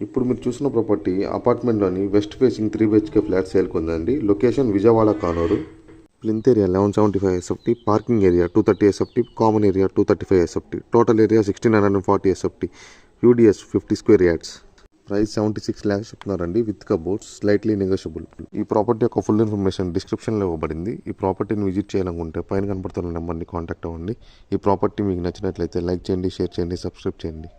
ఇప్పుడు మీరు చూసిన ప్రాపర్టీ అపార్ట్మెంట్లోని వెస్ట్ ఫేసింగ్ 3 BHK ఫ్లాట్ సేల్కి ఉందండి. Location Vijayawada Kanuru. Plinth area 1175 SFT, parking area 230 SFT, common area 235 SFT, total area 1640 SFT, UDS 50 square yards. Price 76 lakhs చెప్తున్నారండి with cupboards, slightly negotiable. ఈ property యొక్క full information డిస్క్రిప్షన్లో ఇవ్వబడింది. ఈ ప్రాపర్టీని విజిట్ చేయాలనుకుంటే పైన కనపడుతున్న నెంబర్ని కాంటాక్ట్ అవ్వండి. ఈ ప్రాపర్టీ మీకు నచ్చినట్లయితే లైక్ చేయండి, షేర్ చేయండి, సబ్స్క్రైబ్ చేయండి.